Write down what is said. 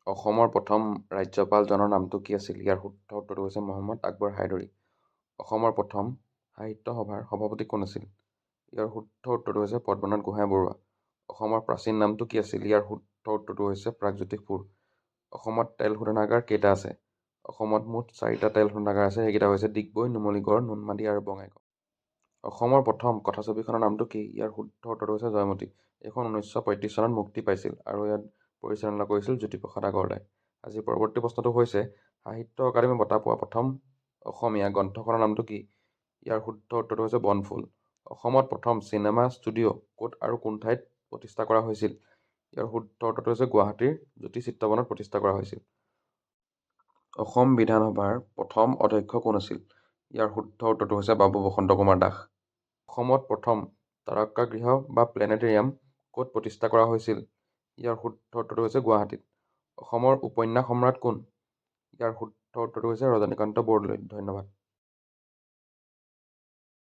অসমৰ প্ৰথম ৰাজ্যপালজনৰ নামটো কি আছিল? ইয়াৰ শুদ্ধ উত্তৰটো হৈছে মহম্মদ আকবৰ হাইদৰি। অসমৰ প্ৰথম সাহিত্য সভাৰ সভাপতি কোন আছিল? ইয়াৰ শুদ্ধ উত্তৰটো হৈছে পদ্মনাথ গোহাঁই বৰুৱা। অসমৰ প্ৰাচীন নামটো কি আছিল? ইয়াৰ শুদ্ধ উত্তৰটো হৈছে প্ৰাগজ্যোতিষপুৰ। অসমত তেল শোধনাগাৰ কেইটা আছে? অসমত মুঠ 4টা তেল শোধনাগাৰ আছে। সেইকেইটা হৈছে ডিগবৈ, নুমলীগড়, নুনমাটি আৰু বঙাইগাঁও। অসমৰ প্ৰথম কথাছবিখনৰ নামটো কি? ইয়াৰ শুদ্ধ উত্তৰটো হৈছে জয়মতী। এইখন 1935 চনত মুক্তি পাইছিল আৰু ইয়াত পৰিচালনা কৰিছিল জ্যোতিপ্ৰসাদ আগৰৱালাই। আজি পৰৱৰ্তী প্ৰশ্নটো হৈছে সাহিত্য অকাডেমি বঁটা পোৱা প্ৰথম অসমীয়া গ্ৰন্থখনৰ নামটো কি? ইয়াৰ শুদ্ধ উত্তৰটো হৈছে বনফুল। অসমত প্ৰথম চিনেমা ষ্টুডিঅ' ক'ত আৰু কোন ঠাইত প্ৰতিষ্ঠা কৰা হৈছিল? ইয়াৰ শুদ্ধ উত্তৰটো হৈছে গুৱাহাটীৰ জ্যোতি চিত্ৰবনত প্ৰতিষ্ঠা কৰা হৈছিল। অসম বিধানসভাৰ প্ৰথম অধ্যক্ষ কোন আছিল? ইয়াৰ শুদ্ধ উত্তৰটো হৈছে বাবু বসন্ত কুমাৰ দাস। অসমত প্ৰথম তাৰকাগৃহ বা প্লেনেটেৰিয়াম ক'ত প্ৰতিষ্ঠা কৰা হৈছিল? ইয়াৰ শুদ্ধ উত্তৰটো হৈছে গুৱাহাটীত। অসমৰ উপন্যাস সম্ৰাট কোন? ইয়াৰ শুদ্ধ উত্তৰটো হৈছে ৰজনীকান্ত বৰদলৈ। ধন্যবাদ।